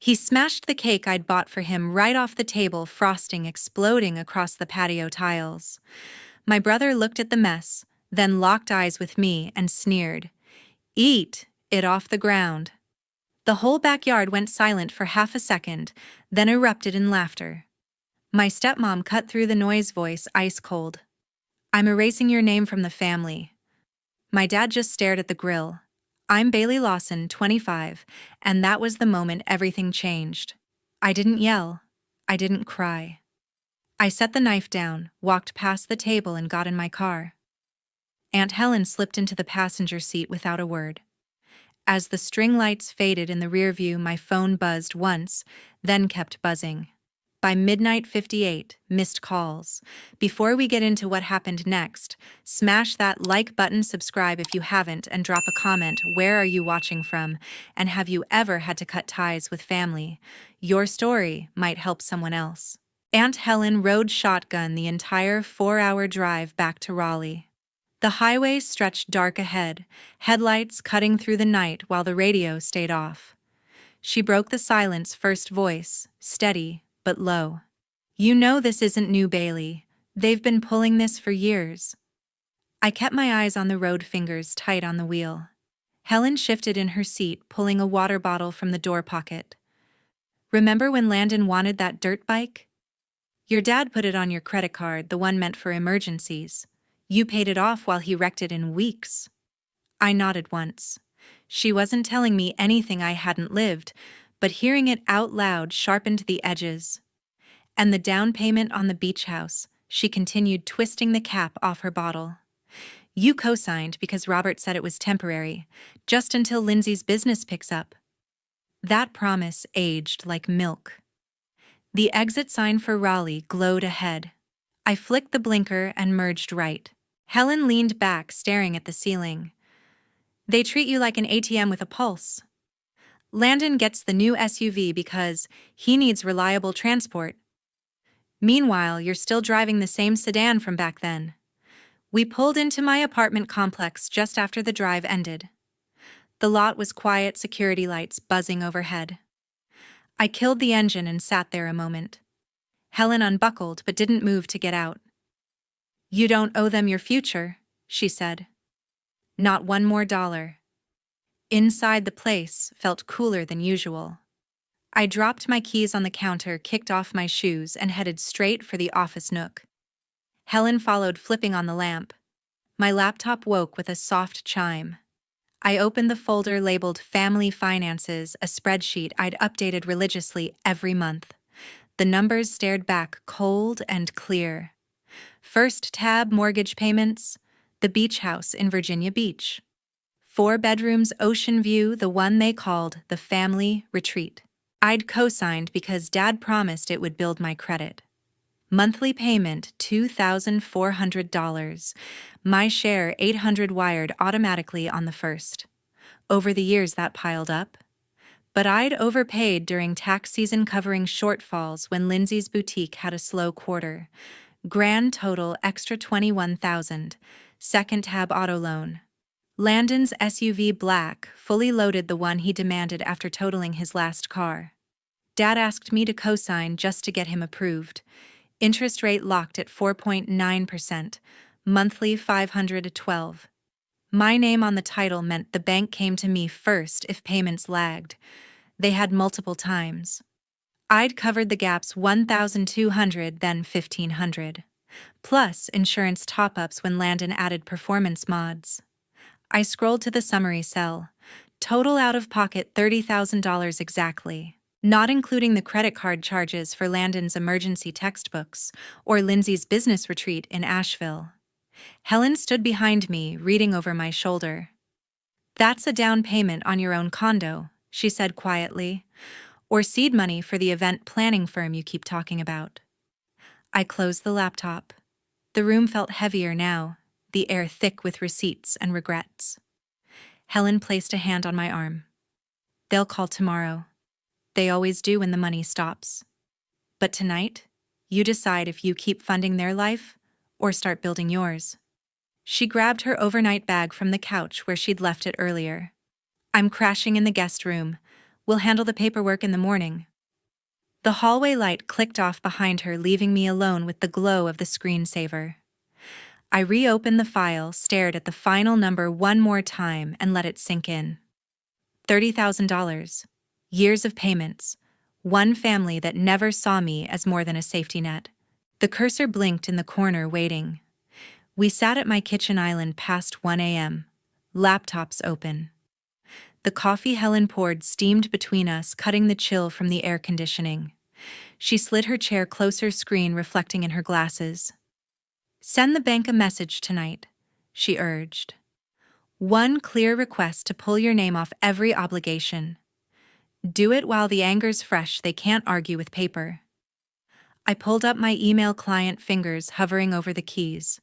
He smashed the cake I'd bought for him right off the table, frosting exploding across the patio tiles. My brother looked at the mess, then locked eyes with me and sneered, "Eat it off the ground." The whole backyard went silent for half a second, then erupted in laughter. My stepmom cut through the noise, voice ice cold. "I'm erasing your name from the family." My dad just stared at the grill. "I'm Bailey Lawson, 25, and that was the moment everything changed. I didn't yell. I didn't cry. I set the knife down, walked past the table, and got in my car. Aunt Helen slipped into the passenger seat without a word. As the string lights faded in the rear view, my phone buzzed once, then kept buzzing. By midnight 58, missed calls. Before we get into what happened next, smash that like button, subscribe if you haven't, and drop a comment. Where are you watching from? And have you ever had to cut ties with family? Your story might help someone else. Aunt Helen rode shotgun the entire 4-hour drive back to Raleigh. The highway stretched dark ahead, headlights cutting through the night while the radio stayed off. She broke the silence, first voice, steady but low. "You know this isn't new, Bailey. They've been pulling this for years." I kept my eyes on the road, fingers tight on the wheel. Helen shifted in her seat, pulling a water bottle from the door pocket. "Remember when Landon wanted that dirt bike? Your dad put it on your credit card, the one meant for emergencies. You paid it off while he wrecked it in weeks." I nodded once. She wasn't telling me anything I hadn't lived, but hearing it out loud sharpened the edges. "And the down payment on the beach house," she continued, twisting the cap off her bottle. "You co-signed because Robert said it was temporary, just until Lindsay's business picks up." That promise aged like milk. The exit sign for Raleigh glowed ahead. I flicked the blinker and merged right. Helen leaned back, staring at the ceiling. "They treat you like an ATM with a pulse. Landon gets the new SUV because he needs reliable transport. Meanwhile, you're still driving the same sedan from back then." We pulled into my apartment complex just after the drive ended. The lot was quiet, security lights buzzing overhead. I killed the engine and sat there a moment. Helen unbuckled but didn't move to get out. "You don't owe them your future," she said. "Not one more dollar." Inside, the place felt cooler than usual. I dropped my keys on the counter, kicked off my shoes, and headed straight for the office nook. Helen followed, flipping on the lamp. My laptop woke with a soft chime. I opened the folder labeled Family Finances, a spreadsheet I'd updated religiously every month. The numbers stared back, cold and clear. First tab, mortgage payments, the beach house in Virginia Beach. 4 bedrooms, ocean view, the one they called the family retreat. I'd co-signed because Dad promised it would build my credit. Monthly payment, $2,400. My share, $800, wired automatically on the first. Over the years that piled up. But I'd overpaid during tax season, covering shortfalls when Lindsay's boutique had a slow quarter. Grand total, extra $21,000. Second tab, auto loan. Landon's SUV, black, fully loaded, the one he demanded after totaling his last car. Dad asked me to co-sign just to get him approved. Interest rate locked at 4.9%, monthly $512. My name on the title meant the bank came to me first if payments lagged. They had multiple times. I'd covered the gaps, $1,200, then $1,500. Plus insurance top-ups when Landon added performance mods. I scrolled to the summary cell. Total out-of-pocket $30,000 exactly, not including the credit card charges for Landon's emergency textbooks or Lindsay's business retreat in Asheville. Helen stood behind me, reading over my shoulder. "That's a down payment on your own condo," she said quietly, "or seed money for the event planning firm you keep talking about." I closed the laptop. The room felt heavier now, the air thick with receipts and regrets. Helen placed a hand on my arm. "They'll call tomorrow. They always do when the money stops. But tonight, you decide if you keep funding their life or start building yours." She grabbed her overnight bag from the couch where she'd left it earlier. "I'm crashing in the guest room. We'll handle the paperwork in the morning. The hallway light clicked off behind her, leaving me alone with the glow of the screensaver. I reopened the file, stared at the final number one more time, and let it sink in. $30,000. Years of payments. One family that never saw me as more than a safety net. The cursor blinked in the corner, waiting. We sat at my kitchen island past 1 a.m. Laptops open. The coffee Helen poured steamed between us, cutting the chill from the air conditioning. She slid her chair closer, screen reflecting in her glasses. Send the bank a message tonight, she urged. One clear request to pull your name off every obligation. Do it while the anger's fresh, they can't argue with paper. I pulled up my email client, fingers hovering over the keys.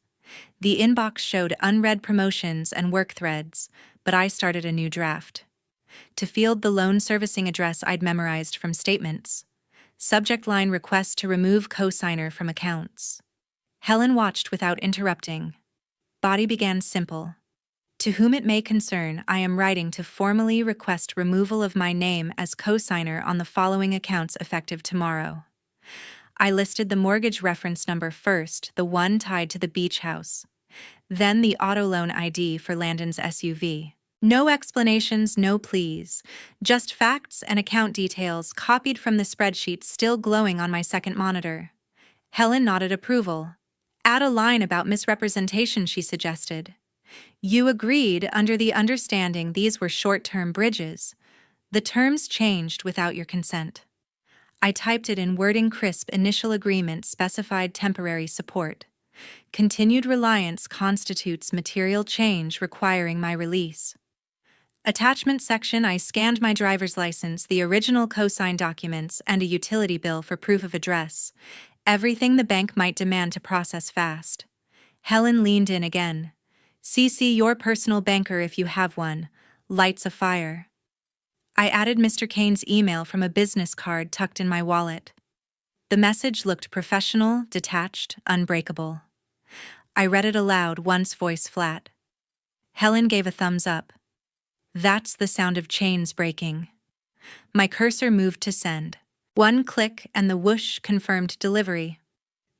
The inbox showed unread promotions and work threads, but I started a new draft. To field the loan servicing address I'd memorized from statements. Subject line: request to remove cosigner from accounts. Helen watched without interrupting. Body began simple. To whom it may concern, I am writing to formally request removal of my name as cosigner on the following accounts effective tomorrow. I listed the mortgage reference number first, the one tied to the beach house. Then the auto loan ID for Landon's SUV. No explanations, no pleas. Just facts and account details copied from the spreadsheet still glowing on my second monitor. Helen nodded approval. Add a line about misrepresentation, she suggested. You agreed under the understanding these were short-term bridges. The terms changed without your consent. I typed it in wording crisp. Initial agreement specified temporary support. Continued reliance constitutes material change requiring my release. Attachment section: I scanned my driver's license, the original cosign documents, and a utility bill for proof of address. Everything the bank might demand to process fast. Helen leaned in again. CC your personal banker if you have one. Lights a fire. I added Mr. Kane's email from a business card tucked in my wallet. The message looked professional, detached, unbreakable. I read it aloud, once voice flat. Helen gave a thumbs up. That's the sound of chains breaking. My cursor moved to send. One click and the whoosh confirmed delivery.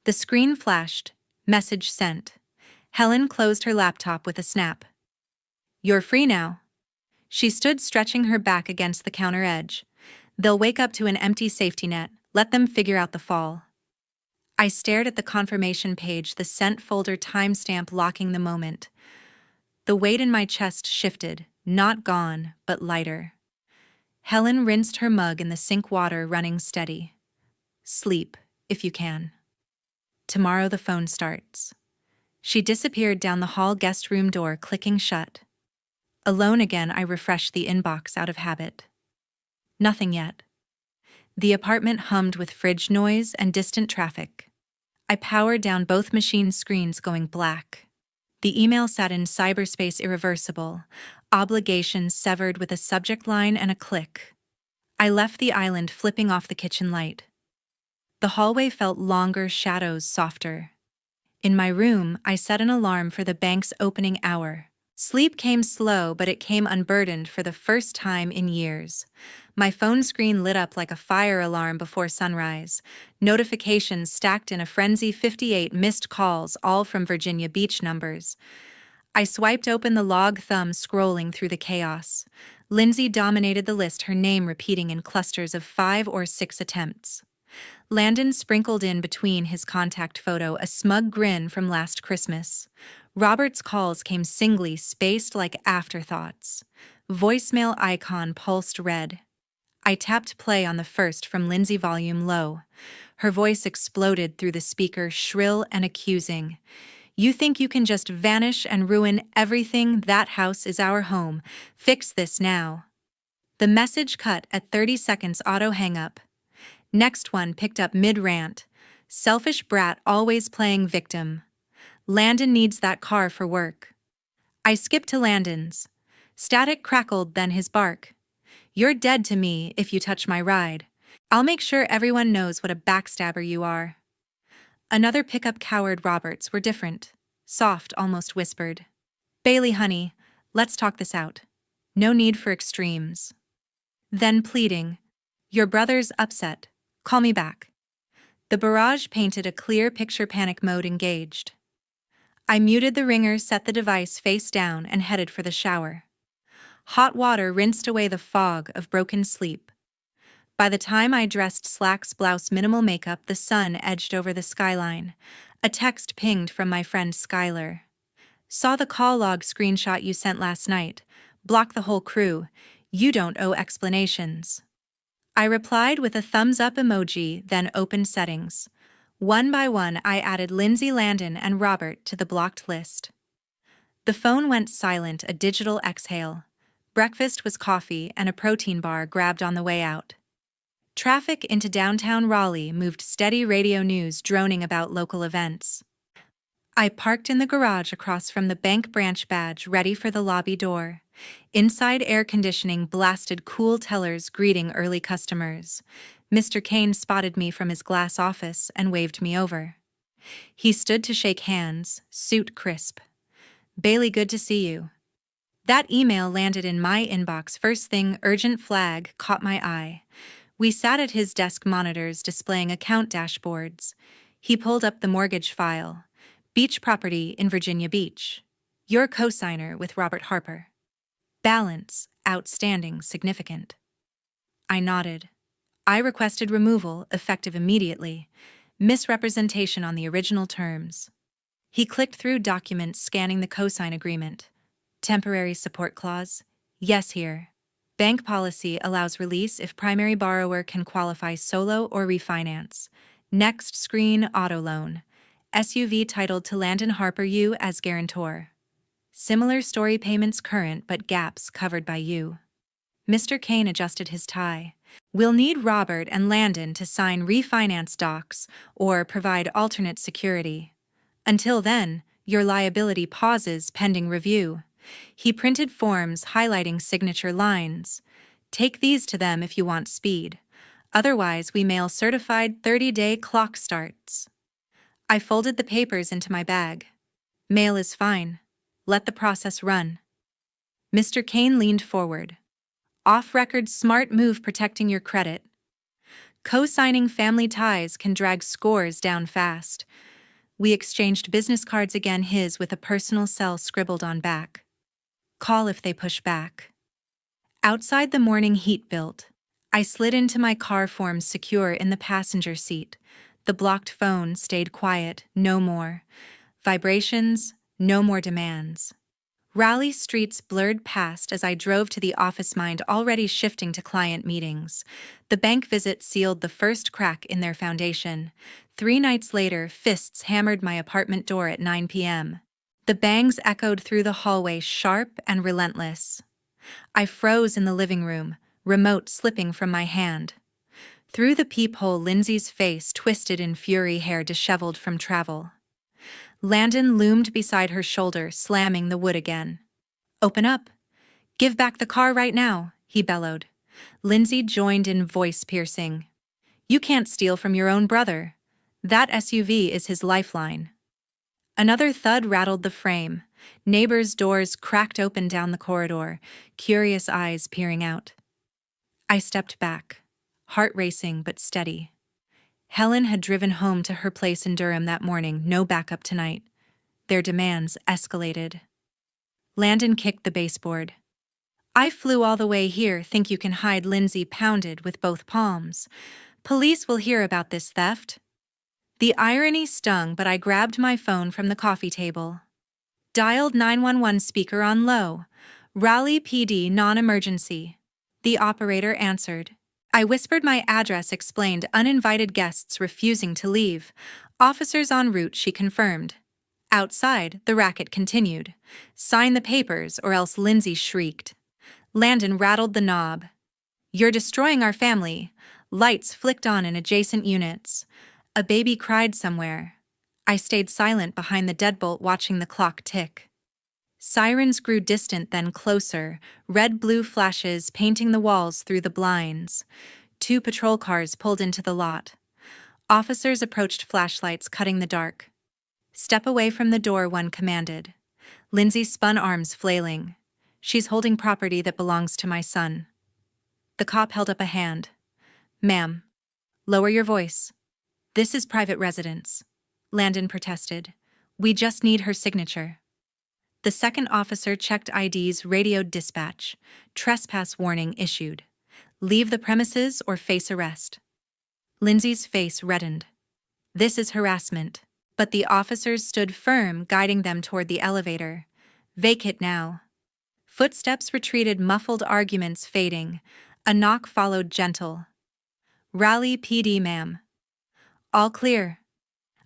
The screen flashed. Message sent. Helen closed her laptop with a snap. You're free now. She stood, stretching her back against the counter edge. They'll wake up to an empty safety net. Let them figure out the fall. I stared at the confirmation page, the sent folder timestamp locking the moment. The weight in my chest shifted, not gone, but lighter. Helen rinsed her mug in the sink water, running steady. Sleep, if you can. Tomorrow the phone starts. She disappeared down the hall guest room door, clicking shut. Alone again, I refreshed the inbox out of habit. Nothing yet. The apartment hummed with fridge noise and distant traffic. I powered down both machine screens, going black. The email sat in cyberspace, irreversible, obligations severed, with a subject line and a click. I left the island, flipping off the kitchen light. The hallway felt longer, shadows softer. In my room, I set an alarm for the bank's opening hour. Sleep came slow, but it came unburdened for the first time in years. My phone screen lit up like a fire alarm before sunrise. Notifications stacked in a frenzy: 58 missed calls, all from Virginia Beach numbers. I swiped open the log, thumb scrolling through the chaos. Lindsay dominated the list, her name repeating in clusters of 5 or 6 attempts. Landon sprinkled in between his contact photo, a smug grin from last Christmas. Robert's calls came singly, spaced like afterthoughts. Voicemail icon pulsed red. I tapped play on the first from Lindsay, volume low. Her voice exploded through the speaker, shrill and accusing. You think you can just vanish and ruin everything? That house is our home. Fix this now. The message cut at 30 seconds, auto hang up. Next one picked up mid-rant. Selfish brat, always playing victim. Landon needs that car for work. I skipped to Landon's. Static crackled, then his bark. You're dead to me if you touch my ride. I'll make sure everyone knows what a backstabber you are. Another pickup cowered. Roberts were different. Soft, almost whispered. Bailey, honey, let's talk this out. No need for extremes. then pleading, "Your brother's upset. Call me back." The barrage painted a clear picture. Panic mode engaged. I muted the ringer, set the device face down, and headed for the shower. Hot water rinsed away the fog of broken sleep. By the time I dressed, slacks, blouse, minimal makeup, the sun edged over the skyline. A text pinged from my friend Skylar. "Saw the call log screenshot you sent last night. Block the whole crew. You don't owe explanations." I replied with a thumbs up emoji, then opened settings. One by one, I added Lindsay, Landon, and Robert to the blocked list. The phone went silent, a digital exhale. Breakfast was coffee and a protein bar grabbed on the way out. Traffic into downtown Raleigh moved, steady radio news droning about local events. I parked in the garage across from the bank branch, badge ready for the lobby door. Inside, air conditioning blasted, cool tellers greeting early customers. Mr. Kane spotted me from his glass office and waved me over. He stood to shake hands, suit crisp. "Bailey, good to see you." That email landed in my inbox first thing. Urgent flag caught my eye. We sat at his desk, monitors displaying account dashboards. He pulled up the mortgage file. "Beach property in Virginia Beach. Your cosigner with Robert Harper. Balance, outstanding, significant." I nodded. "I requested removal, effective immediately. Misrepresentation on the original terms." He clicked through documents, scanning the cosign agreement. "Temporary support clause? Yes, here. Bank policy allows release if primary borrower can qualify solo or refinance. Next screen, auto loan. SUV titled to Landon Harper, you as guarantor. Similar story, payments current but gaps covered by you." Mr. Kane adjusted his tie. "We'll need Robert and Landon to sign refinance docs or provide alternate security. Until then, your liability pauses pending review." He printed forms highlighting signature lines. "Take these to them if you want speed. Otherwise, we mail certified 30-day clock starts." I folded the papers into my bag. "Mail is fine. Let the process run." Mr. Kane leaned forward. "Off-record, smart move, protecting your credit. Co-signing family ties can drag scores down fast." We exchanged business cards again, his with a personal cell scribbled on back. "Call if they push back." Outside, the morning heat built. I slid into my car, forms secure in the passenger seat. The blocked phone stayed quiet, no more vibrations, no more demands. Raleigh streets blurred past as I drove to the office, mind already shifting to client meetings. The bank visit sealed the first crack in their foundation. 3 nights later, fists hammered my apartment door at 9 p.m. The bangs echoed through the hallway, sharp and relentless. I froze in the living room, remote slipping from my hand. Through the peephole, Lindsay's face twisted in fury, hair disheveled from travel. Landon loomed beside her shoulder, slamming the wood again. "Open up. Give back the car right now," he bellowed. Lindsay joined in, voice piercing. "You can't steal from your own brother. That SUV is his lifeline." Another thud rattled the frame. Neighbors' doors cracked open down the corridor, curious eyes peering out. I stepped back, heart racing but steady. Helen had driven home to her place in Durham that morning, no backup tonight. Their demands escalated. Landon kicked the baseboard. "I flew all the way here, think you can hide?" Lindsay pounded with both palms. "Police will hear about this theft." The irony stung, but I grabbed my phone from the coffee table. Dialed 911, speaker on low. "Raleigh PD, non-emergency." The operator answered. I whispered my address, explained uninvited guests refusing to leave. "Officers en route," she confirmed. Outside, the racket continued. "Sign the papers or else," Lindsay shrieked. Landon rattled the knob. "You're destroying our family." Lights flicked on in adjacent units. A baby cried somewhere. I stayed silent behind the deadbolt, watching the clock tick. Sirens grew distant, then closer, red-blue flashes painting the walls through the blinds. 2 patrol cars pulled into the lot. Officers approached, flashlights cutting the dark. "Step away from the door," one commanded. Lindsay spun, arms flailing. "She's holding property that belongs to my son." The cop held up a hand. Ma'am, lower your voice. This is private residence. Landon protested. We just need her signature. The second officer checked IDs, radioed dispatch. Trespass warning issued. Leave the premises or face arrest. Lindsay's face reddened. This is harassment. But the officers stood firm, guiding them toward the elevator. Vacate now. Footsteps retreated, muffled arguments fading. A knock followed, gentle. Raleigh PD, ma'am. All clear.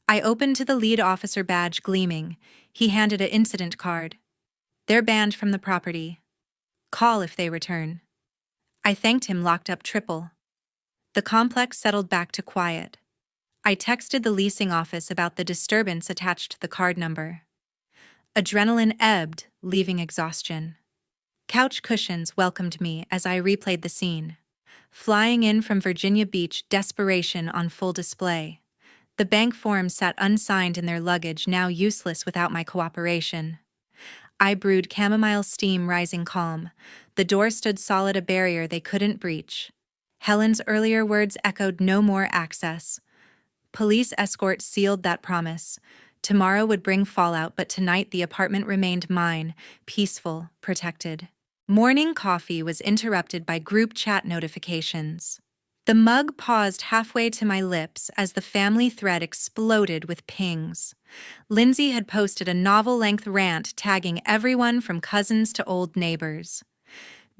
I opened to the lead officer, badge gleaming. He handed an incident card. They're banned from the property. Call if they return. I thanked him, locked up triple. The complex settled back to quiet. I texted the leasing office about the disturbance, attached the card number. Adrenaline ebbed, leaving exhaustion. Couch cushions welcomed me as I replayed the scene. Flying in from Virginia Beach, desperation on full display. The bank forms sat unsigned in their luggage, now useless without my cooperation. I brewed chamomile steam, rising calm. The door stood solid, a barrier they couldn't breach. Helen's earlier words echoed, no more access. Police escort sealed that promise. Tomorrow would bring fallout, but tonight the apartment remained mine, peaceful, protected. Morning coffee was interrupted by group chat notifications. The mug paused halfway to my lips as the family thread exploded with pings. Lindsay had posted a novel-length rant tagging everyone from cousins to old neighbors.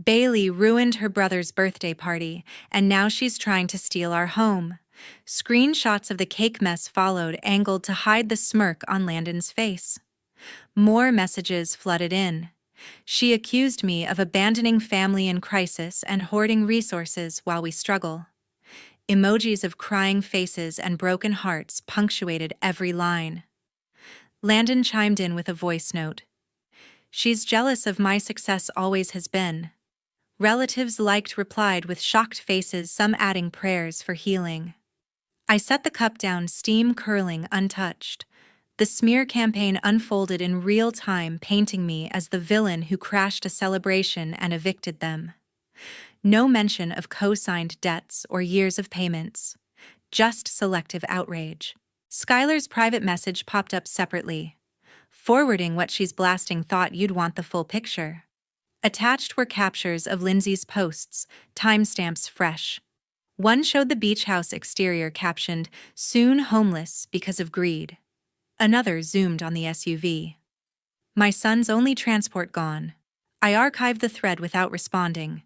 Bailey ruined her brother's birthday party, and now she's trying to steal our home. Screenshots of the cake mess followed, angled to hide the smirk on Landon's face. More messages flooded in. She accused me of abandoning family in crisis and hoarding resources while we struggle. Emojis of crying faces and broken hearts punctuated every line. Landon chimed in with a voice note. She's jealous of my success, always has been. Relatives liked replied with shocked faces, some adding prayers for healing. I set the cup down, steam curling untouched. The smear campaign unfolded in real time, painting me as the villain who crashed a celebration and evicted them. No mention of co-signed debts or years of payments. Just selective outrage. Skylar's private message popped up separately. Forwarding what she's blasting, thought you'd want the full picture. Attached were captures of Lindsay's posts, timestamps fresh. One showed the beach house exterior, captioned, "Soon homeless because of greed." Another zoomed on the SUV. My son's only transport gone. I archived the thread without responding.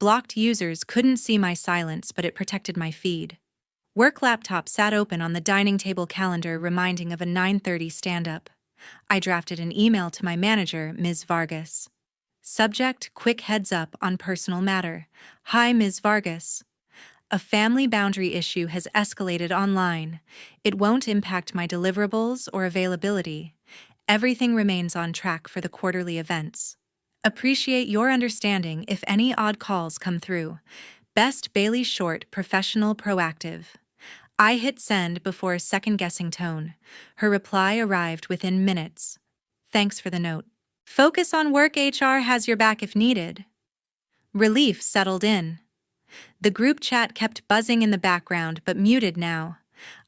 Blocked users couldn't see my silence, but it protected my feed. Work laptop sat open on the dining table, calendar reminding of a 9:30 stand-up. I drafted an email to my manager, Ms. Vargas. Subject, quick heads up on personal matter. Hi, Ms. Vargas. A family boundary issue has escalated online. It won't impact my deliverables or availability. Everything remains on track for the quarterly events. Appreciate your understanding if any odd calls come through. Best, Bailey. Short, professional, proactive. I hit send before a second-guessing tone. Her reply arrived within minutes. Thanks for the note. Focus on work, HR has your back if needed. Relief settled in. The group chat kept buzzing in the background, but muted now.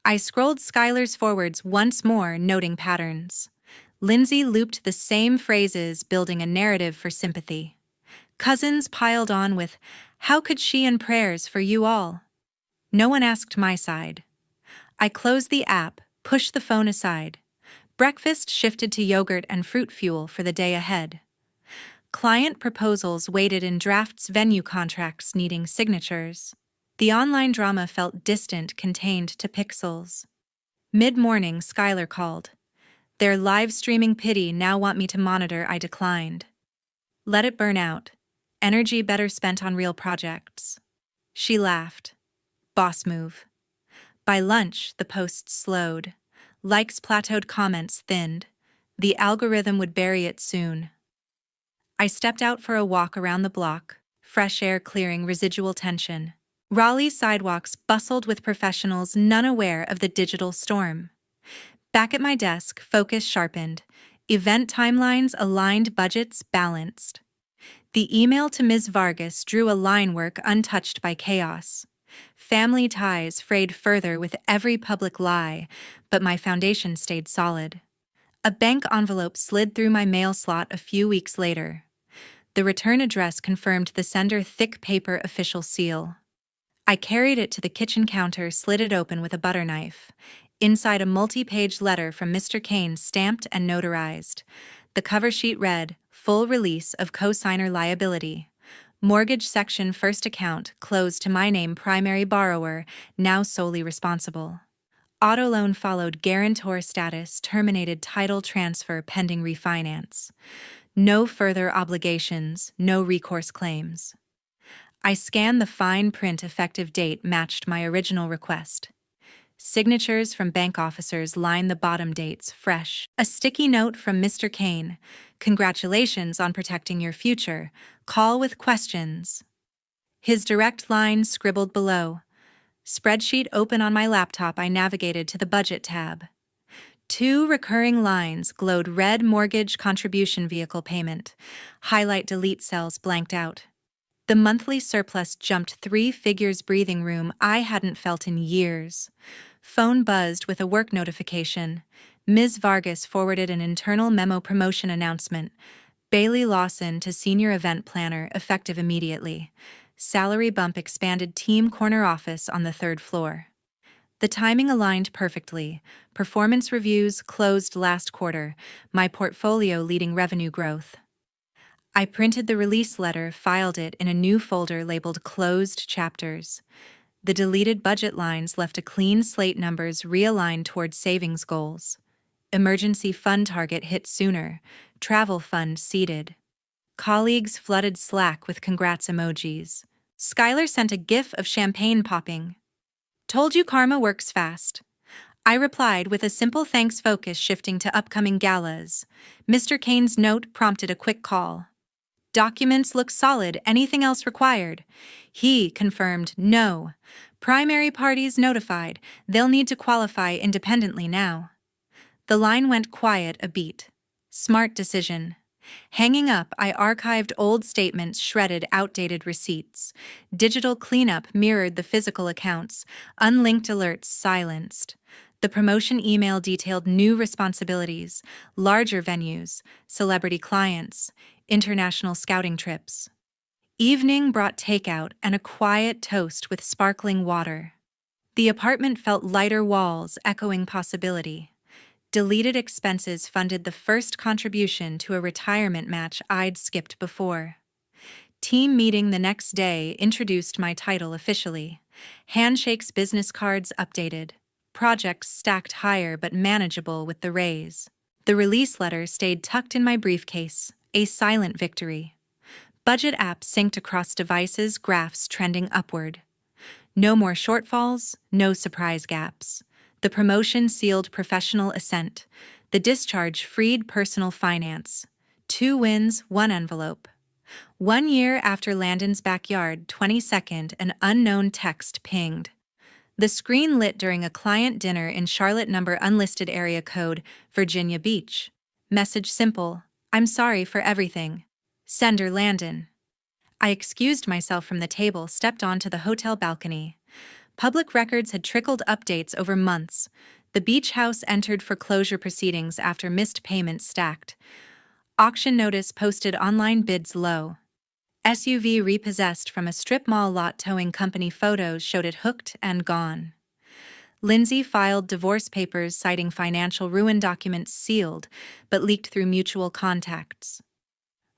I scrolled Skylar's forwards once more, noting patterns. Lindsay looped the same phrases, building a narrative for sympathy. Cousins piled on with, "How could she?" and prayers for you all. No one asked my side. I closed the app, pushed the phone aside. Breakfast shifted to yogurt and fruit fuel for the day ahead. Client proposals waited in drafts, venue contracts needing signatures. The online drama felt distant, contained to pixels. Mid-morning, Skylar called. Their live streaming pity now want me to monitor. I declined. Let it burn out. Energy better spent on real projects. She laughed. Boss move. By lunch, the posts slowed. Likes plateaued, comments thinned. The algorithm would bury it soon. I stepped out for a walk around the block, fresh air clearing residual tension. Raleigh's sidewalks bustled with professionals, none aware of the digital storm. Back at my desk, focus sharpened. Event timelines aligned, budgets balanced. The email to Ms. Vargas drew a line work untouched by chaos. Family ties frayed further with every public lie, but my foundation stayed solid. A bank envelope slid through my mail slot a few weeks later. The return address confirmed the sender thick paper official seal. I carried it to the kitchen counter, slid it open with a butter knife. Inside, a multi-page letter from Mr. Kane, stamped and notarized. The cover sheet read, "Full release of cosigner liability. Mortgage section first account closed to my name, primary borrower, now solely responsible." Auto loan followed, guarantor status terminated, title transfer pending refinance. No further obligations, no recourse claims. I scanned the fine print, effective date matched my original request. Signatures from bank officers lined the bottom, dates fresh. A sticky note from Mr. Kane, "Congratulations on protecting your future. Call with questions." His direct line scribbled below. Spreadsheet open on my laptop, I navigated to the budget tab. 2 recurring lines glowed red: mortgage contribution, vehicle payment. Highlight delete cells blanked out. The monthly surplus jumped 3 figures, breathing room I hadn't felt in years. Phone buzzed with a work notification. Ms. Vargas forwarded an internal memo: promotion announcement. Bailey Lawson to senior event planner, effective immediately. Salary bump, expanded team, corner office on the 3rd floor. The timing aligned perfectly. Performance reviews closed last quarter, my portfolio leading revenue growth. I printed the release letter, filed it in a new folder labeled Closed Chapters. The deleted budget lines left a clean slate, numbers realigned toward savings goals. Emergency fund target hit sooner, travel fund seeded. Colleagues flooded Slack with congrats emojis. Skylar sent a gif of champagne popping. "Told you karma works fast." I replied with a simple thanks, focus shifting to upcoming galas. Mr. Kane's note prompted a quick call. "Documents look solid, anything else required?" He confirmed, "No. Primary parties notified, they'll need to qualify independently now." The line went quiet a beat. Smart decision. Hanging up, I archived old statements, shredded outdated receipts. Digital cleanup mirrored the physical accounts, unlinked alerts silenced. The promotion email detailed new responsibilities, larger venues, celebrity clients, international scouting trips. Evening brought takeout and a quiet toast with sparkling water. The apartment felt lighter, walls echoing possibility. Deleted expenses funded the first contribution to a retirement match I'd skipped before. Team meeting the next day introduced my title officially. Handshakes, business cards updated. Projects stacked higher but manageable with the raise. The release letter stayed tucked in my briefcase, a silent victory. Budget app synced across devices, graphs trending upward. No more shortfalls, no surprise gaps. The promotion sealed professional assent. The discharge freed personal finance. 2 wins, 1 envelope. 1 year after Landon's backyard, 22nd, an unknown text pinged. The screen lit during a client dinner in Charlotte, number unlisted, area code, Virginia Beach. Message simple: "I'm sorry for everything. Sender Landon." I excused myself from the table, stepped onto the hotel balcony. Public records had trickled updates over months. The beach house entered foreclosure proceedings after missed payments stacked. Auction notice posted, online bids low. SUV repossessed from a strip mall lot, towing company photos showed it hooked and gone. Lindsay filed divorce papers citing financial ruin, documents sealed but leaked through mutual contacts.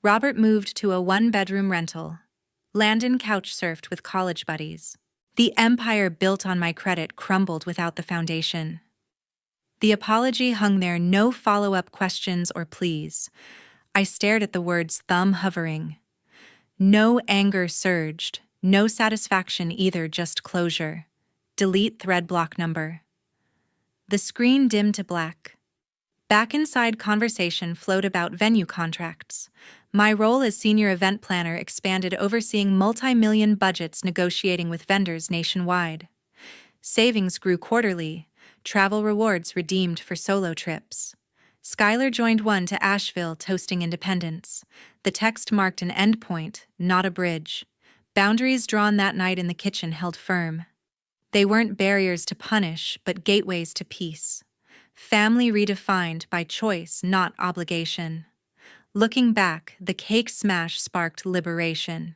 Robert moved to a 1-bedroom rental. Landon couch surfed with college buddies. The empire built on my credit crumbled without the foundation. The apology hung there, no follow-up questions or pleas. I stared at the words, thumb hovering. No anger surged, no satisfaction either, just closure. Delete thread, block number. The screen dimmed to black. Back inside, conversation flowed about venue contracts. My role as senior event planner expanded, overseeing multi-million budgets, negotiating with vendors nationwide. Savings grew quarterly, travel rewards redeemed for solo trips. Skylar joined one to Asheville, toasting independence. The text marked an endpoint, not a bridge. Boundaries drawn that night in the kitchen held firm. They weren't barriers to punish, but gateways to peace. Family redefined by choice, not obligation. Looking back, the cake smash sparked liberation.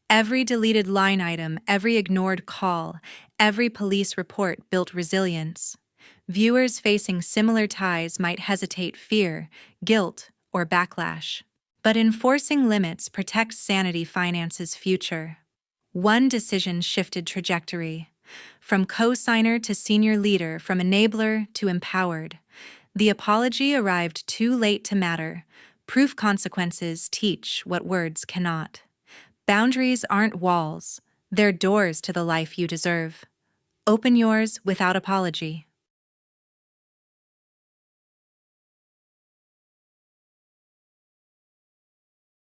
Every deleted line item, every ignored call, every police report built resilience. Viewers facing similar ties might hesitate fear, guilt, or backlash. But enforcing limits protects sanity finance's future. One decision shifted trajectory. From co-signer to senior leader, from enabler to empowered. The apology arrived too late to matter. Proof consequences teach what words cannot. Boundaries aren't walls. They're doors to the life you deserve. Open yours without apology.